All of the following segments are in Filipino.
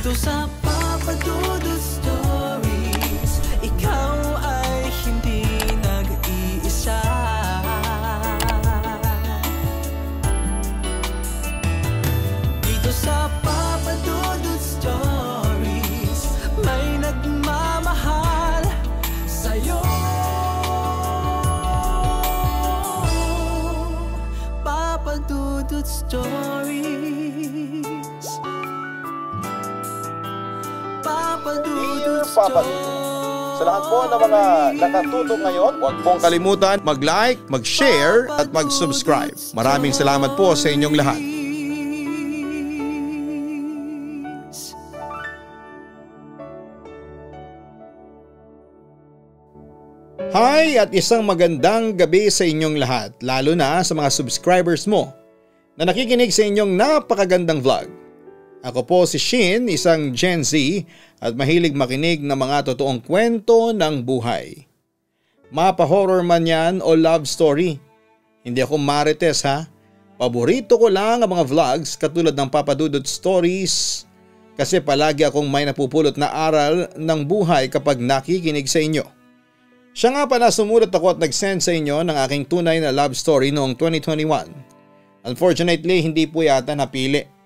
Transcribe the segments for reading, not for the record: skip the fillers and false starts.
Dito sa Papa Dudut Stories, ikaw ay hindi nag-iisa. Dito sa Papa Dudut Stories, may nagmamahal sa'yo. Papa Dudut Stories. Papa Dudut Stories. Sa lahat po ng mga nakatutok ngayon, huwag pong kalimutan mag-like, mag-share at mag-subscribe. Maraming salamat po sa inyong lahat. Hi at isang magandang gabi sa inyong lahat, lalo na sa mga subscribers mo na nakikinig sa inyong napakagandang vlog. Ako po si Shin, isang Gen Z at mahilig makinig ng mga totoong kwento ng buhay. Mapa-horror man yan o love story. Hindi ako marites ha. Paborito ko lang ang mga vlogs katulad ng Papa Dudut Stories kasi palagi akong may napupulot na aral ng buhay kapag nakikinig sa inyo. Siya nga pala sumulat ako at nag-send sa inyo ng aking tunay na love story noong 2021. Unfortunately, hindi po yata napili.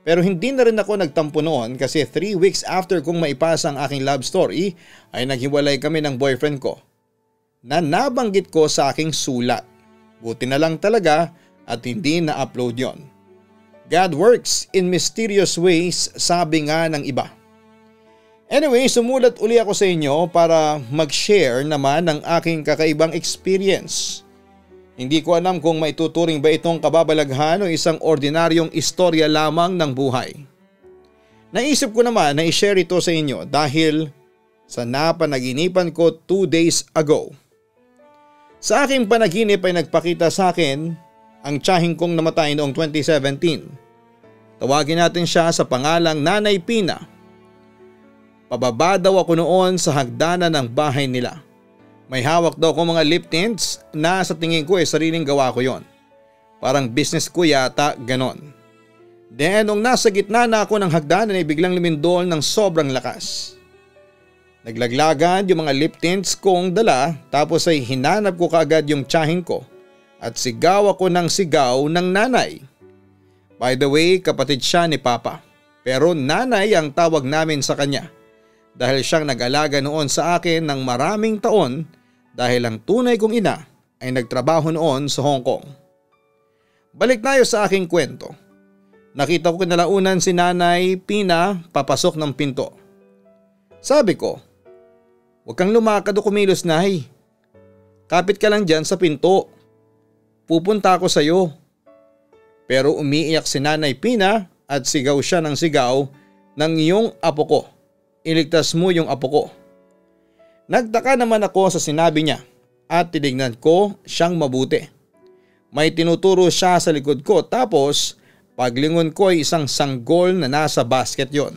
Pero hindi na rin ako nagtampo noon kasi 3 weeks after kong maipasa ang aking love story ay naghiwalay kami ng boyfriend ko na nabanggit ko sa aking sulat. Buti na lang talaga at hindi na-upload yon. God works in mysterious ways, sabi nga ng iba. Anyway, sumulat uli ako sa inyo para mag-share naman ng aking kakaibang experience. Hindi ko alam kung maituturing ba itong kababalaghan o isang ordinaryong istorya lamang ng buhay. Naisip ko naman na i-share ito sa inyo dahil sa napanaginipan ko 2 days ago. Sa aking panaginip ay nagpakita sa akin ang tiyahing kong namatay noong 2017. Tawagin natin siya sa pangalang Nanay Pina. Pababa daw ako noon sa hagdanan ng bahay nila. May hawak daw ko mga lip tints na sa tingin ko ay sariling gawa ko yon. Parang business ko yata ganon. Then nung nasa gitna na ako ng hagdanan ay biglang lumindol ng sobrang lakas. Naglaglagan yung mga lip tints kong dala tapos ay hinanap ko kaagad yung tiyahing ko at sigaw ako ng sigaw ng nanay. By the way, kapatid siya ni Papa pero nanay ang tawag namin sa kanya. Dahil siyang nag-alaga noon sa akin ng maraming taon dahil ang tunay kong ina ay nagtrabaho noon sa Hong Kong. Balik tayo sa aking kwento. Nakita ko kinalaunan si Nanay Pina papasok ng pinto. Sabi ko, "Huwag kang lumakad o kumilos, Nay. Kapit ka lang dyan sa pinto. Pupunta ako sa iyo." Pero umiiyak si Nanay Pina at sigaw siya ng sigaw ng iyong apo ko. Iligtas mo yung apo ko. Nagtaka naman ako sa sinabi niya at tinignan ko siyang mabuti. May tinuturo siya sa likod ko tapos paglingon ko ay isang sanggol na nasa basket yon.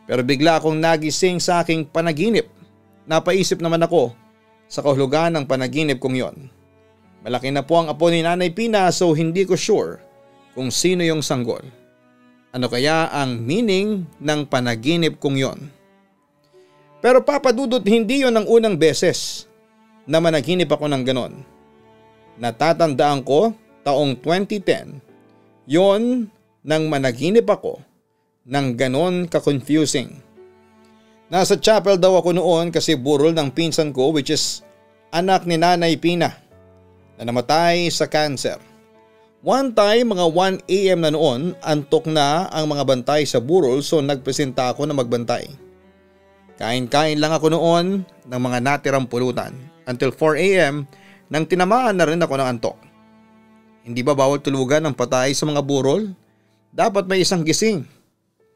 Pero bigla akong nagising sa aking panaginip. Napaisip naman ako sa kahulugan ng panaginip kong yon. Malaki na po ang apo ni Nanay Pina so hindi ko sure kung sino yung sanggol. Ano kaya ang meaning ng panaginip kong yon? Pero Papa Dudut, hindi yon ang unang beses na managinip ako ng ganon. Natatandaan ko taong 2010, yon nang managinip ako ng ganon ka-confusing. Nasa chapel daw ako noon kasi burol ng pinsan ko which is anak ni Nanay Pina na namatay sa cancer. One time mga 1 AM na noon, antok na ang mga bantay sa burol so nagpresenta ako na magbantay. Kain-kain lang ako noon ng mga natirang pulutan until 4 AM nang tinamaan na rin ako ng antok. Hindi ba bawal tulugan ng patay sa mga burol? Dapat may isang gising.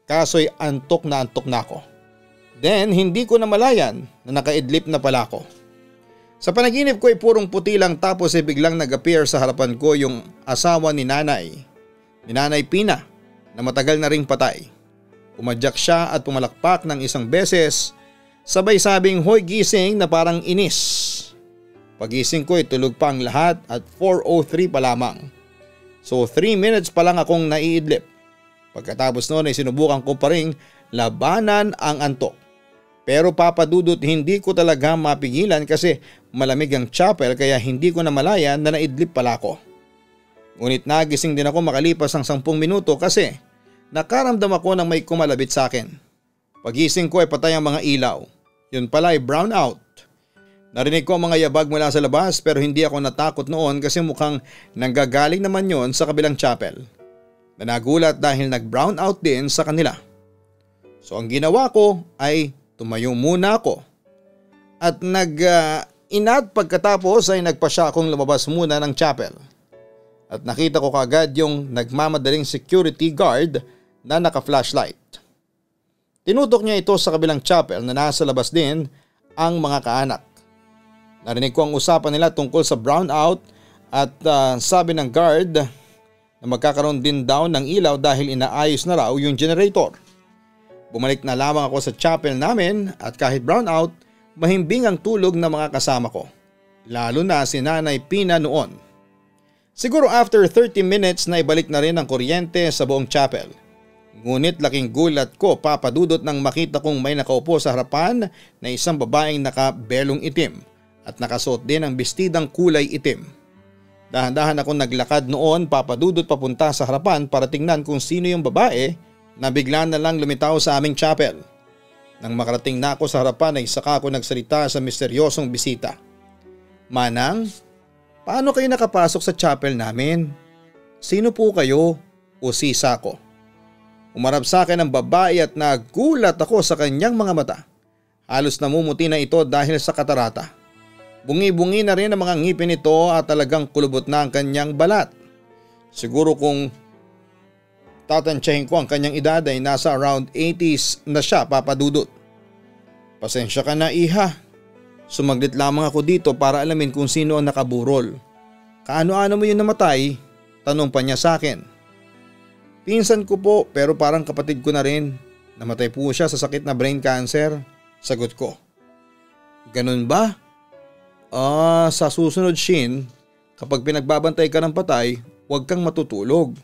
Kaso'y antok na ako. Then hindi ko namalayan na nakaidlip na pala ako. Sa panaginip ko ay purong puti lang tapos ay biglang nag-appear sa harapan ko yung asawa ni Nanay Pina na matagal na ring patay. Umadyak siya at pumalakpak ng isang beses, sabay sabing hoy gising na parang inis. Pagising ko ay tulog pa ang lahat at 4:03 pa lamang. So 3 minutes pa lang akong naiidlip. Pagkatapos noon ay sinubukan ko pa rin labanan ang antok. Pero Papa Dudut, hindi ko talaga mapigilan kasi malamig ang chapel kaya hindi ko namalayan na naidlip pala ako. Ngunit nagising din ako makalipas ang 10 minuto kasi nakaramdam ako ng may kumalabit sa akin. Pagising ko ay patay ang mga ilaw. Yun pala ay brown out. Narinig ko ang mga yabag mula sa labas pero hindi ako natakot noon kasi mukhang nanggagaling naman yon sa kabilang chapel. Na nagulat dahil nag-brown out din sa kanila. So ang ginawa ko ay tumayo muna ako at inat pagkatapos ay nagpasya akong lumabas muna ng chapel. At nakita ko kaagad yung nagmamadaling security guard na naka-flashlight. Tinutok niya ito sa kabilang chapel na nasa labas din ang mga kaanak. Narinig ko ang usapan nila tungkol sa brownout at sabi ng guard na magkakaroon din daw ng ilaw dahil inaayos na raw yung generator. Bumalik na lamang ako sa chapel namin at kahit brownout, mahimbing ang tulog ng mga kasama ko. Lalo na si Nanay Pina noon. Siguro after 30 minutes na ibalik na rin ang kuryente sa buong chapel. Ngunit laking gulat ko, Papa Dudut, nang makita kong may nakaupo sa harapan na isang babaeng nakabelong itim at nakasuot din ang bestidang kulay itim. Dahan-dahan akong naglakad noon, Papa Dudut, papunta sa harapan para tingnan kung sino yung babae na bigla na lang lumitaw sa aming chapel. Nang makarating na ako sa harapan ay saka ako nagsalita sa misteryosong bisita. Manang, paano kayo nakapasok sa chapel namin? Sino po kayo o sisa ko? Umarap sa akin ang babae at nagulat ako sa kanyang mga mata. Halos namumuti na ito dahil sa katarata. Bungi-bungi na rin ang mga ngipin nito at talagang kulubot na ang kanyang balat. Siguro kung tatansyahin ko ang kanyang edad ay nasa around 80s na siya, Papa Dudut. Pasensya ka na, iha. Sumaglit lamang ako dito para alamin kung sino ang nakaburol. Kaano-ano mo yung namatay? Tanong pa niya sa akin. Pinsan ko po pero parang kapatid ko na rin. Namatay po siya sa sakit na brain cancer. Sagot ko. Ganun ba? Sa susunod, Shin, kapag pinagbabantay ka ng patay, huwag kang matutulog.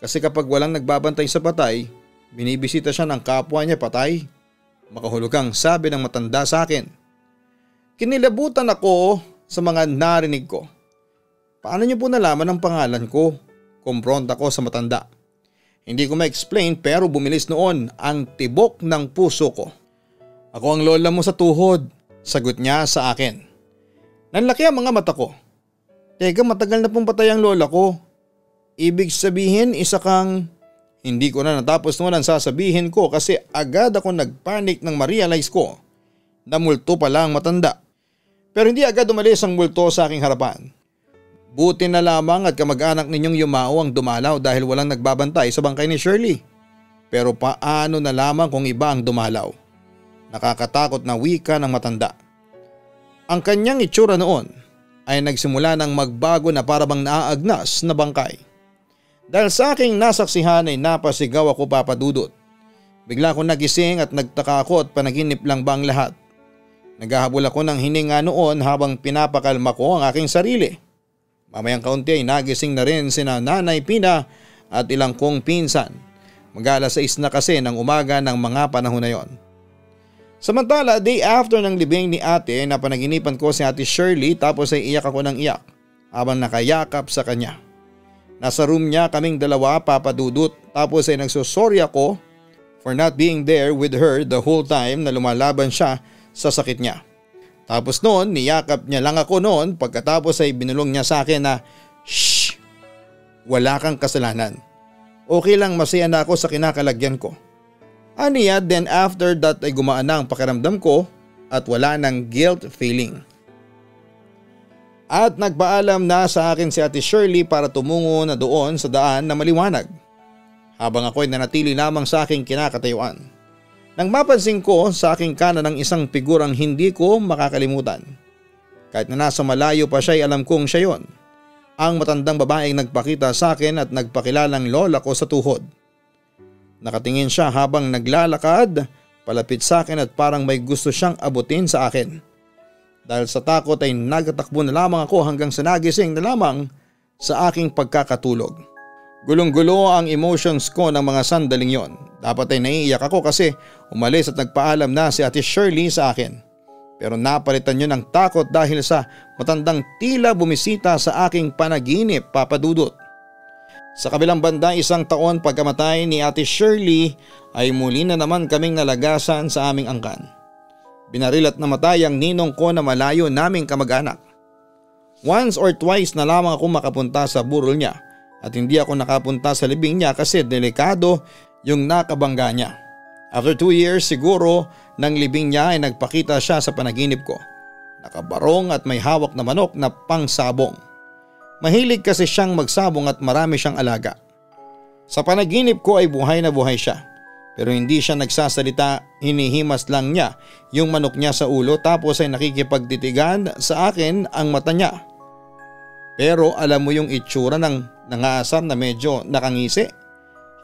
Kasi kapag walang nagbabantay sa patay, binibisita siya ng kapwa niya patay. Makahulugang sabi ng matanda sa akin. Kinilabutan ako sa mga narinig ko. Paano niyo po nalaman ang pangalan ko? Kumpronta ko sa matanda. Hindi ko ma-explain pero bumilis noon ang tibok ng puso ko. Ako ang lola mo sa tuhod, sagot niya sa akin. Nanlaki ang mga mata ko. Teka, matagal na pong patay ang lola ko. Ibig sabihin isa kang… Hindi ko na natapos noon ang sasabihin ko kasi agad ako nagpanik nang ma-realize ko na multo pala ang matanda. Pero hindi agad umalis ang multo sa aking harapan. Buti na lamang at kamag-anak ninyong yumao ang dumalaw dahil walang nagbabantay sa bangkay ni Shirley. Pero paano na lamang kung iba ang dumalaw? Nakakatakot na wika ng matanda. Ang kanyang itsura noon ay nagsimula ng magbago na parabang naaagnas na bangkay. Dahil sa aking nasaksihan ay napasigaw ako, Papa Dudut. Bigla akong nagising at nagtaka ako at panaginip lang ba ang lahat. Naghahabol ako ng hininga noon habang pinapakalma ko ang aking sarili. Mamayang kaunti ay nagising na rin sina Nanay Pina at ilang kong pinsan. Mag-alas 6 na kasi ng umaga ng mga panahon na yon. Samantala, day after ng libing ni ate, napanaginipan ko si Ate Shirley tapos ay iyak ako ng iyak habang nakayakap sa kanya. Nasa room niya kaming dalawa, Papa Dudut, tapos ay nagsusorry ako for not being there with her the whole time na lumalaban siya sa sakit niya. Tapos noon, niyakap niya lang ako noon pagkatapos ay binulong niya sa akin na, "Shh! Wala kang kasalanan. Okay lang, masaya na ako sa kinakalagyan ko." Aniya, then after that ay gumaan na ang pakiramdam ko at wala ng guilt feeling. At nagpaalam na sa akin si Ate Shirley para tumungo na doon sa daan na maliwanag. Habang ako'y nanatili lamang sa aking kinakatayuan. Nang mapansin ko sa aking kanan ng isang figurang hindi ko makakalimutan. Kahit na nasa malayo pa siya ay alam kong siya yon. Ang matandang babaeng nagpakita sa akin at nagpakilalang lola ko sa tuhod. Nakatingin siya habang naglalakad palapit sa akin at parang may gusto siyang abutin sa akin. Dahil sa takot ay nagtatakbo na lamang ako hanggang sa nagising na lamang sa aking pagkakatulog. Gulong-gulo ang emotions ko ng mga sandaling yon. Dapat ay naiiyak ako kasi umalis at nagpaalam na si Ate Shirley sa akin. Pero napalitan yun ng takot dahil sa matandang tila bumisita sa aking panaginip, Papa Dudut. Sa kabilang banda, 1 taon pagkamatay ni Ate Shirley ay muli na naman kaming nalagasan sa aming angkan. Binaril at namatay ang ninong ko na malayo naming kamag-anak. Once or twice na lamang ako makapunta sa burol niya at hindi ako nakapunta sa libing niya kasi delikado yung nakabangga niya. After 2 years siguro ng libing niya ay nagpakita siya sa panaginip ko. Nakabarong at may hawak na manok na pangsabong. Mahilig kasi siyang magsabong at marami siyang alaga. Sa panaginip ko ay buhay na buhay siya. Pero hindi siya nagsasalita, hinihimas lang niya yung manok niya sa ulo tapos ay nakikipagtitigan sa akin ang mata niya. Pero alam mo yung itsura ng nangaasar na medyo nakangisi.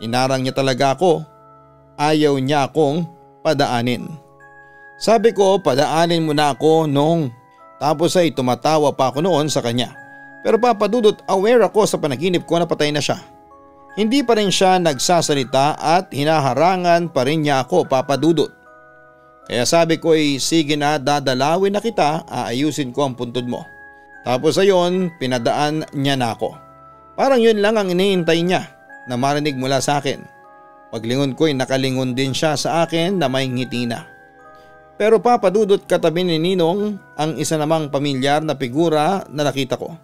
Hinarang niya talaga ako. Ayaw niya akong padaanin. Sabi ko, padaanin mo na ako nung. Tapos ay tumatawa pa ako noon sa kanya. Pero Papa Dudut, aware ako sa panaginip ko na patay na siya. Hindi pa rin siya nagsasalita at hinaharangan pa rin niya ako, Papa Dudut. Kaya sabi ko ay sige na, dadalawin na kita, aayusin ko ang puntod mo. Tapos ayon, pinadaan niya na ako. Parang yun lang ang iniintay niya na marinig mula sa akin. Paglingon ko ay nakalingon din siya sa akin na may ngiti na. Pero Papa Dudut, katabi ni Ninong ang isa namang pamilyar na figura na nakita ko.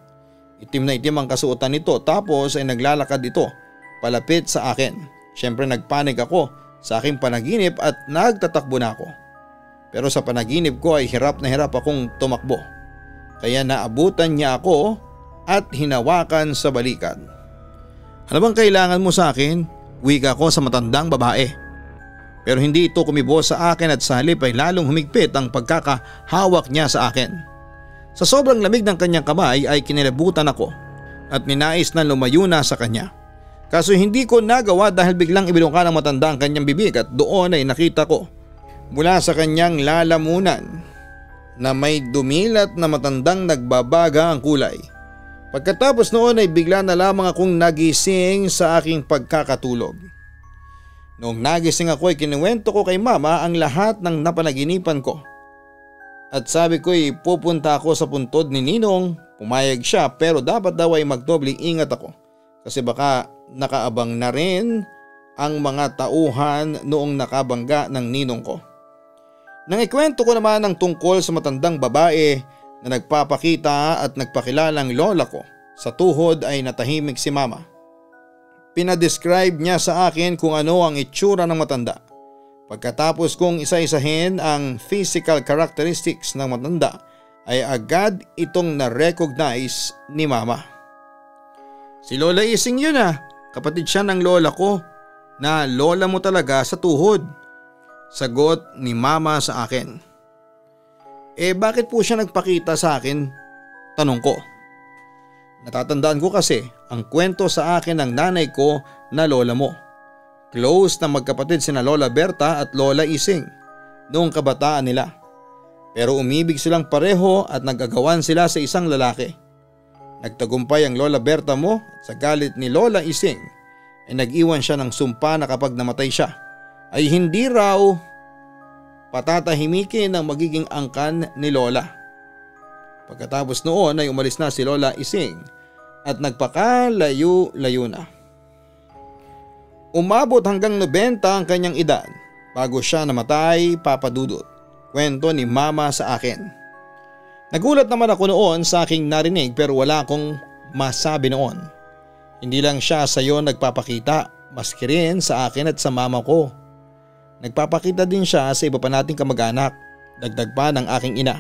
Itim na itim ang kasuotan nito tapos ay naglalakad ito palapit sa akin. Siyempre nagpanik ako sa aking panaginip at nagtatakbo na ako. Pero sa panaginip ko ay hirap na hirap akong tumakbo. Kaya naabutan niya ako at hinawakan sa balikat. Ano bang kailangan mo sa akin? Wika ko sa matandang babae. Pero hindi ito kumibo sa akin at sa halip ay lalong humigpit ang pagkakahawak niya sa akin. Sa sobrang lamig ng kanyang kamay ay kinilabutan ako at ninais na lumayo na sa kanya. Kaso hindi ko nagawa dahil biglang ibinuka ng matanda ang kanyang bibig at doon ay nakita ko mula sa kanyang lalamunan na may dumilat na matandang nagbabaga ang kulay. Pagkatapos noon ay bigla na lamang akong nagising sa aking pagkakatulog. Noong nagising ako ay kinuwento ko kay Mama ang lahat ng napanaginipan ko. At sabi ko ay pupunta ako sa puntod ni Ninong, pumayag siya pero dapat daw ay magdobling ingat ako. Kasi baka nakaabang na rin ang mga tauhan noong nakabangga ng ninong ko. Nang ikwento ko naman ang tungkol sa matandang babae na nagpapakita at nagpakilalang lola ko, sa tuhod ay natahimik si Mama. Pinadescribe niya sa akin kung ano ang itsura ng matanda. Pagkatapos kong isa-isahin ang physical characteristics ng matanda ay agad itong na-recognize ni Mama. Si Lola Ising yun kapatid siya ng lola ko na lola mo talaga sa tuhod. Sagot ni Mama sa akin. Bakit po siya nagpakita sa akin? Tanong ko. Natatandaan ko kasi ang kwento sa akin ng nanay ko na lola mo. Close na magkapatid sina Lola Berta at Lola Ising noong kabataan nila. Pero umibig silang pareho at nagagawan sila sa isang lalaki. Nagtagumpay ang Lola Berta mo at sa galit ni Lola Ising ay nag-iwan siya ng sumpa na kapag namatay siya ay hindi raw patatahimikin ang magiging angkan ni Lola. Pagkatapos noon ay umalis na si Lola Ising at nagpakalayo-layo na. Umabot hanggang 90 ang kanyang edad bago siya namatay, Papa Dudut. Kwento ni Mama sa akin. Nagulat naman ako noon sa aking narinig pero wala akong masabi noon. Hindi lang siya sa iyo nagpapakita, maski rin sa akin at sa mama ko. Nagpapakita din siya sa iba pa nating kamag-anak, dagdag pa ng aking ina.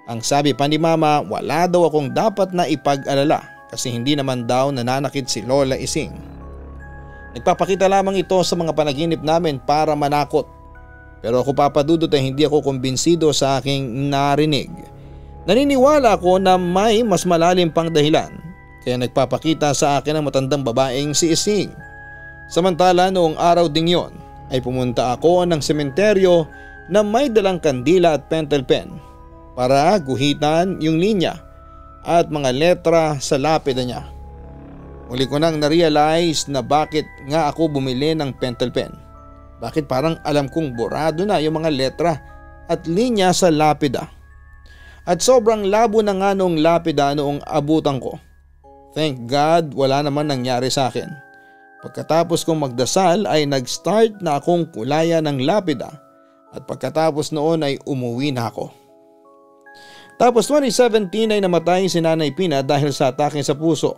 Ang sabi pa ni Mama, wala daw akong dapat na ipag-alala kasi hindi naman daw nananakit si Lola Ising. Nagpapakita lamang ito sa mga panaginip namin para manakot. Pero ako, Papa Dudut, ay hindi ako kumbinsido sa aking narinig. Naniniwala ako na may mas malalim pang dahilan kaya nagpapakita sa akin ang matandang babaeng si Ising. Samantala noong araw ding yon ay pumunta ako ng sementeryo na may dalang kandila at pentel pen para guhitan yung linya at mga letra sa lapida niya. Muli ko nang na-realize na bakit nga ako bumili ng pentel pen. Bakit parang alam kong borado na yung mga letra at linya sa lapida. At sobrang labo na nga noong lapida noong abutan ko. Thank God wala naman nangyari sa akin. Pagkatapos kong magdasal ay nag-start na akong kulayan ng lapida at pagkatapos noon ay umuwi na ako. Tapos 2017 ay namatay si Nanay Pina dahil sa atake sa puso.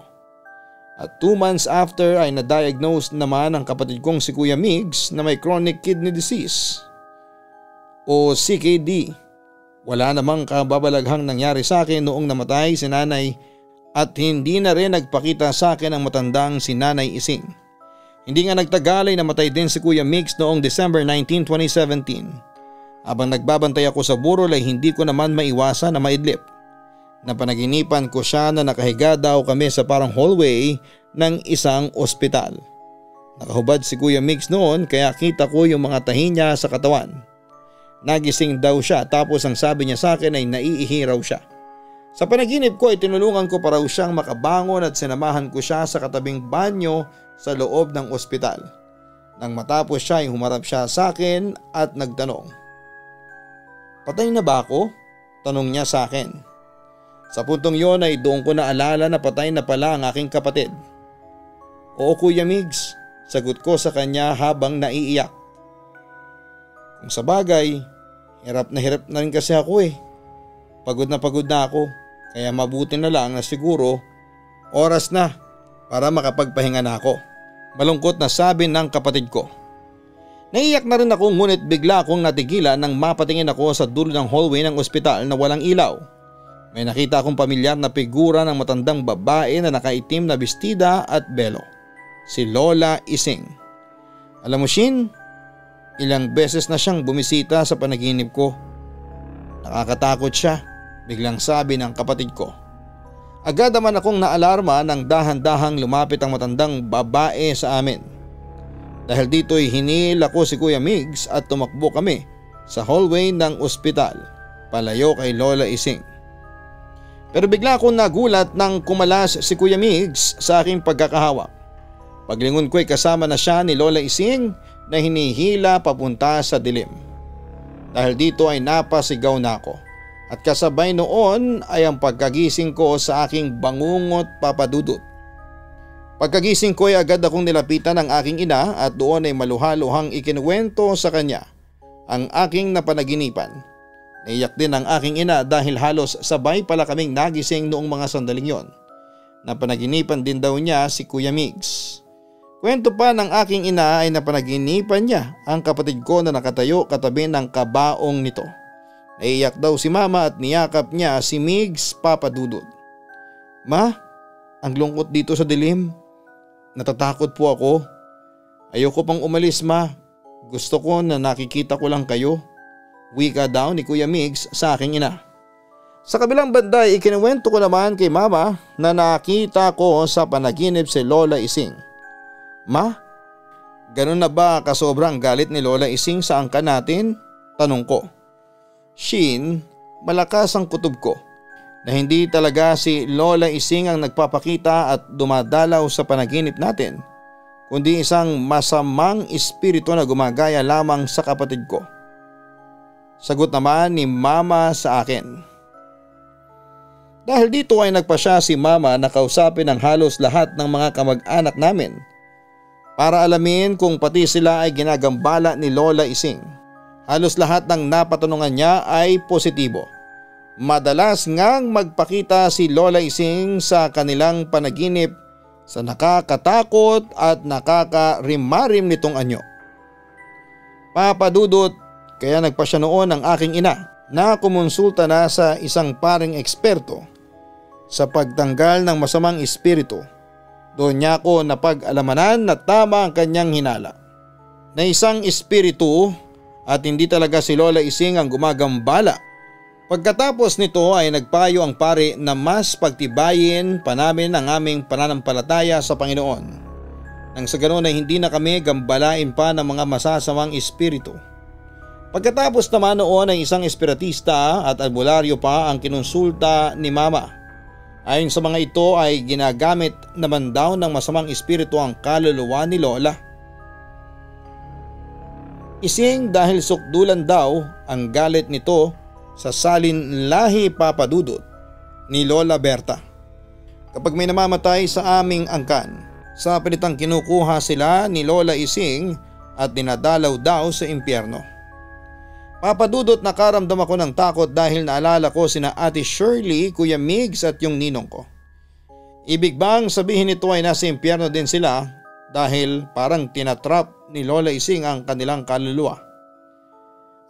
At 2 months after ay na-diagnose naman ang kapatid kong si Kuya Migs na may chronic kidney disease o CKD. Wala namang kababalaghang nangyari sa akin noong namatay si Nanay at hindi na rin nagpakita sa akin ang matandang si Nanay Ising. Hindi nga nagtagal ay namatay din si Kuya Migs noong December 19, 2017. Habang nagbabantay ako sa burol ay hindi ko naman maiwasan na maidlip. Napanaginipan ko siya na nakahiga daw kami sa parang hallway ng isang ospital. Nakahubad si Kuya Migs noon kaya kita ko yung mga tahi niya sa katawan. Nagising daw siya tapos ang sabi niya sa akin ay naiihi raw siya. Sa panaginip ko ay tinulungan ko pa raw siyang makabangon at sinamahan ko siya sa katabing banyo sa loob ng ospital. Nang matapos siya ay humarap siya sa akin at nagtanong. "Patay na ba ako?" tanong niya sa akin. Sa puntong yon ay doon ko naalala na patay na pala ang aking kapatid. "Oo Kuya Migs," sagot ko sa kanya habang naiiyak. Kung sa bagay, hirap na rin kasi ako eh. Pagod na ako, kaya mabuti na lang na siguro oras na para makapagpahinga na ako. Malungkot na sabi ng kapatid ko. Naiiyak na rin ako ngunit bigla akong natigilan nang mapatingin ako sa dulo ng hallway ng ospital na walang ilaw. May nakita akong pamilyar na figura ng matandang babae na nakaitim na bestida at belo. Si Lola Ising. Alam mo Shin, ilang beses na siyang bumisita sa panaginip ko. Nakakatakot siya, biglang sabi ng kapatid ko. Agad naman akong naalarma nang dahan-dahang lumapit ang matandang babae sa amin. Dahil dito'y hinil ako si Kuya Migs at tumakbo kami sa hallway ng ospital, palayo kay Lola Ising. Pero bigla akong nagulat nang kumalas si Kuya Migs sa aking pagkakahawak. Paglingon ko'y kasama na siya ni Lola Ising na hinihila papunta sa dilim. Dahil dito ay napasigaw na ako at kasabay noon ay ang pagkagising ko sa aking bangungot papadudot. Pagkagising ko ay agad akong nilapitan ng aking ina at doon ay maluhaluhang ikinuwento sa kanya ang aking napanaginipan. Naiyak din ang aking ina dahil halos sabay pala kaming nagising noong mga sandaling yon. Napanaginipan din daw niya si Kuya Migs. Kwento pa ng aking ina ay napanaginipan niya ang kapatid ko na nakatayo katabi ng kabaong nito. Naiyak daw si mama at niyakap niya si Migs papadudod. "Ma, ang lungkot dito sa dilim. Natatakot po ako. Ayoko pang umalis ma. Gusto ko na nakikita ko lang kayo." Wika daw ni Kuya Migs sa aking ina. Sa kabilang banda ay ikinuwento ko naman kay mama na nakita ko sa panaginip si Lola Ising. "Ma, ganun na ba kasobrang galit ni Lola Ising sa angkan natin?" tanong ko. Shin, malakas ang kutob ko na hindi talaga si Lola Ising ang nagpapakita at dumadalaw sa panaginip natin, kundi isang masamang espiritu na gumagaya lamang sa kapatid ko. Sagot naman ni mama sa akin. Dahil dito ay nagpasya si mama na kausapin ang halos lahat ng mga kamag-anak namin para alamin kung pati sila ay ginagambala ni Lola Ising. Halos lahat ng napatanungan niya ay positibo. Madalas ngang magpakita si Lola Ising sa kanilang panaginip sa nakakatakot at nakakarimarim nitong anyo. Papadudot, kaya nagpasya noon ang aking ina na kumonsulta na sa isang paring eksperto sa pagtanggal ng masamang espiritu. Doon niya ako napag-alamanan na tama ang kanyang hinala. Na isang espiritu at hindi talaga si Lola Ising ang gumagambala. Pagkatapos nito ay nagpayo ang pare na mas pagtibayin pa namin ang aming pananampalataya sa Panginoon. Nang sa ganoon ay hindi na kami gambalain pa ng mga masasamang espiritu. Pagkatapos naman noon ay isang espiritista at albularyo pa ang kinonsulta ni mama. Ayon sa mga ito ay ginagamit naman daw ng masamang espiritu ang kaluluwa ni Lola Ising dahil sukdulan daw ang galit nito sa salin lahi Papa Dudut ni Lola Berta. Kapag may namamatay sa aming angkan, sa pilitang kinukuha sila ni Lola Ising at dinadalaw daw sa impyerno. Papa Dudut, nakaramdam ako ng takot dahil naalala ko sina Ate Shirley, Kuya Migs at yung ninong ko. Ibig bang sabihin nito ay nasa impyerno din sila dahil parang tinatrap ni Lola Ising ang kanilang kaluluwa?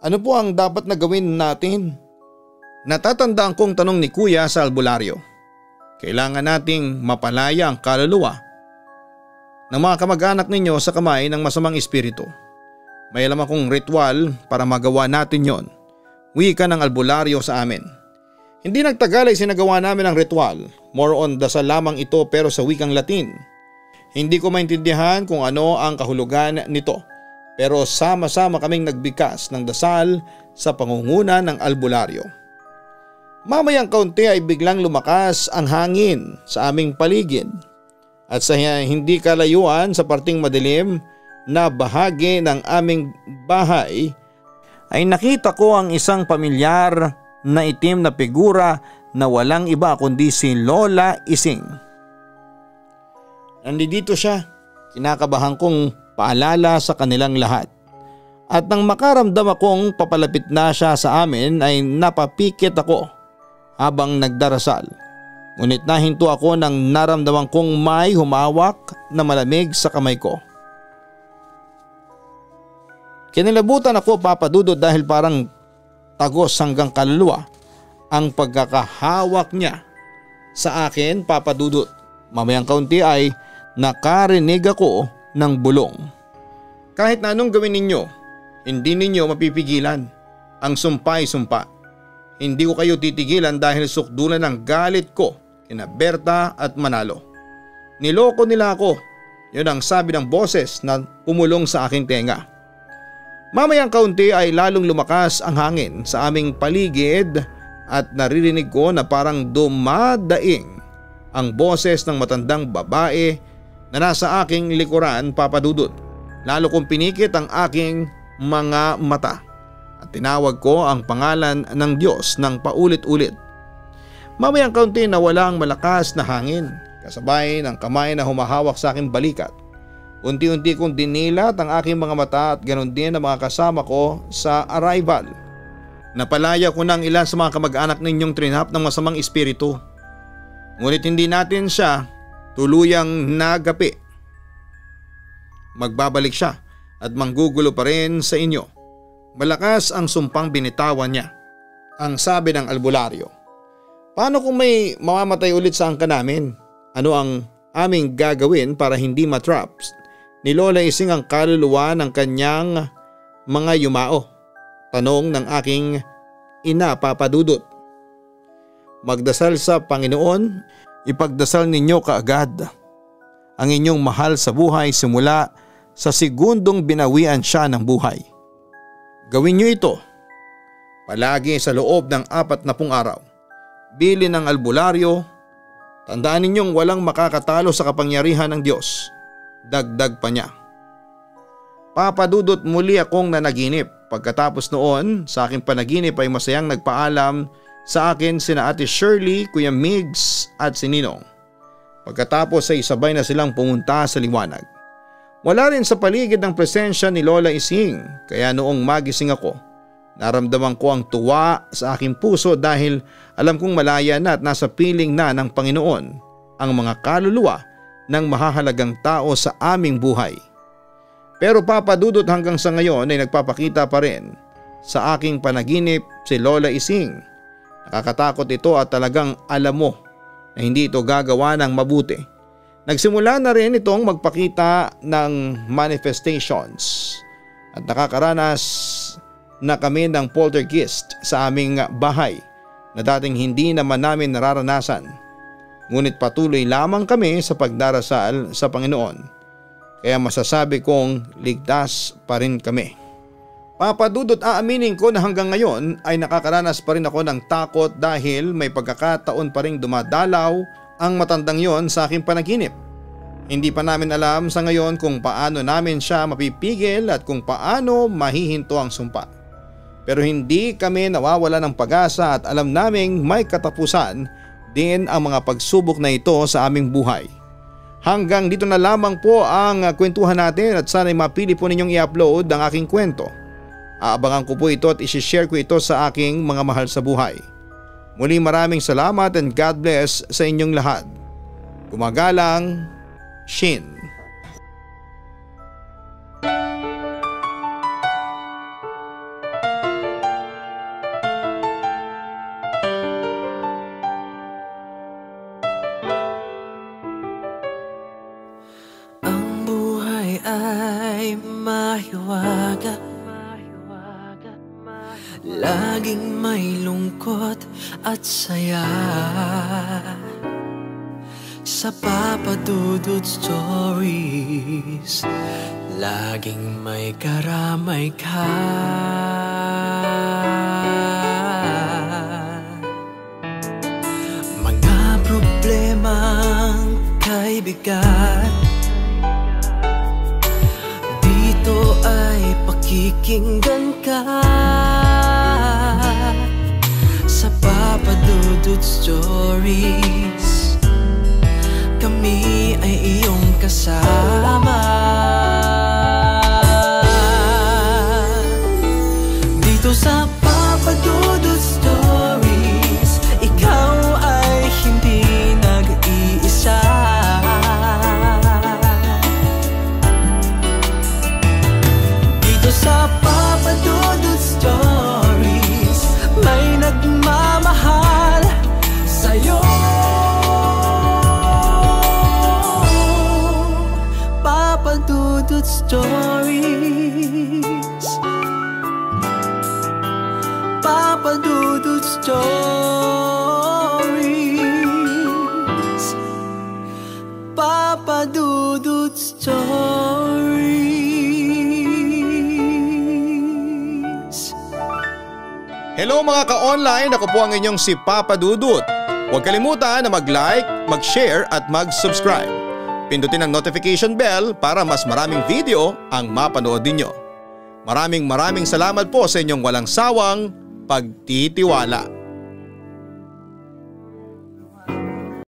Ano po ang dapat na gawin natin? Natatandaan kong tanong ni Kuya sa albularyo. Kailangan nating mapalaya ang kaluluwa ng mga kamag-anak ninyo sa kamay ng masamang espiritu. May alam akong ritual para magawa natin yon. Wika ng albularyo sa amin. Hindi nagtagal ay sinagawa namin ang ritual. More on dasal lamang ito pero sa wikang Latin. Hindi ko maintindihan kung ano ang kahulugan nito. Pero sama-sama kaming nagbigkas ng dasal sa pangunguna ng albularyo. Mamayang kaunti ay biglang lumakas ang hangin sa aming paligid. At sa hindi kalayuan sa parting madilim na bahagi ng aming bahay ay nakita ko ang isang pamilyar na itim na figura na walang iba kundi si Lola Ising. Nandito siya, kinakabahan kong paalala sa kanilang lahat. At nang makaramdam akong papalapit na siya sa amin ay napapikit ako habang nagdarasal. Ngunit nahinto ako nang naramdaman kong may humawak na malamig sa kamay ko. Kinilabutan ako, Papa Dudut, dahil parang tagos hanggang kaluluwa ang pagkakahawak niya sa akin, Papa Dudut. Mamayang kaunti ay nakarinig ako ng bulong. Kahit na anong gawin ninyo, hindi ninyo mapipigilan. Ang sumpa ay sumpa. Hindi ko kayo titigilan dahil sukdulan ng galit ko kina Berta at Manalo. Niloko nila ako. Yun ang sabi ng boses na pumulong sa aking tenga. Mamayang kaunti ay lalong lumakas ang hangin sa aming paligid at naririnig ko na parang dumadaing ang boses ng matandang babae na nasa aking likuran, Papa Dudut. Lalo kong pinikit ang aking mga mata at tinawag ko ang pangalan ng Diyos ng paulit-ulit. Mamayang kaunti na walang malakas na hangin kasabay ng kamay na humahawak sa aking balikat. Unti-unti kong dinilat ang aking mga mata at ganoon din ang mga kasama ko sa arrival. Napalaya ko ng ilan sa mga kamag-anak ninyong trinap ng masamang espiritu. Ngunit hindi natin siya tuluyang nagapi. Magbabalik siya at manggugulo pa rin sa inyo. Malakas ang sumpang binitawan niya. Ang sabi ng albularyo. Paano kung may mamamatay ulit sa angka namin? Ano ang aming gagawin para hindi matraps ni Lola Ising ang kaluluwa ng kanyang mga yumao? Tanong ng aking ina, Papa Dudut. Magdasal sa Panginoon, ipagdasal ninyo kaagad ang inyong mahal sa buhay simula sa segundong binawian siya ng buhay. Gawin niyo ito palagi sa loob ng 40 araw. Bili ng albularyo, tandaan ninyong walang makakatalo sa kapangyarihan ng Diyos. Dagdag pa niya. Papa Dudut, muli akong nanaginip. Pagkatapos noon, sa aking panaginip ay masayang nagpaalam sa akin sina Ate Shirley, Kuya Migs at si Ninong. Pagkatapos ay sabay na silang pumunta sa liwanag. Wala rin sa paligid ng presensya ni Lola Ising, kaya noong magising ako, naramdaman ko ang tuwa sa aking puso dahil alam kong malaya na at nasa piling na ng Panginoon ang mga kaluluwa ng mahahalagang tao sa aming buhay. Pero Papa Dudut, hanggang sa ngayon ay nagpapakita pa rin sa aking panaginip si Lola Ising. Nakakatakot ito at talagang alam mo na hindi ito gagawa ng mabuti. Nagsimula na rin itong magpakita ng manifestations at nakakaranas na kami ng poltergeist sa aming bahay na dating hindi naman namin nararanasan. Ngunit patuloy lamang kami sa pagdarasal sa Panginoon. Kaya masasabi kong ligtas pa rin kami. Papa Dudut, aaminin ko na hanggang ngayon ay nakakaranas pa rin ako ng takot dahil may pagkakataon pa rin dumadalaw ang matandang yon sa aking panaginip. Hindi pa namin alam sa ngayon kung paano namin siya mapipigil at kung paano mahihinto ang sumpa. Pero hindi kami nawawala ng pag-asa at alam naming may katapusan din ang mga pagsubok na ito sa aming buhay. Hanggang dito na lamang po ang kwentuhan natin at sana'y mapili po ninyong i-upload ang aking kwento. Aabangan ko po ito at isi-share ko ito sa aking mga mahal sa buhay. Muli maraming salamat and God bless sa inyong lahat. Gumagalang, Shin. Ang buhay ay mahiwaga, laging may lungkot at saya. Sa Papa Dudut Stories, laging may karamay ka. Mga problemang kay bigat, dito ay pakikinggan ka. Sa Papa Dudut Stories, kami ay iyong kasama. Dito sa Papa Dudut Stories, ikaw ay hindi nag-iisa. Dito sa Papa Dudut Stories, may nagmamahal sa'yo. Papa Dudut Stories, Papa Dudut Stories, Papa Dudut Stories. Hello mga ka-online, ako po ang inyong si Papa Dudut. Huwag kalimutan na mag-like, mag-share at mag-subscribe. Pindutin ang notification bell para mas maraming video ang mapanood ninyo. Maraming salamat po sa inyong walang sawang pagtitiwala.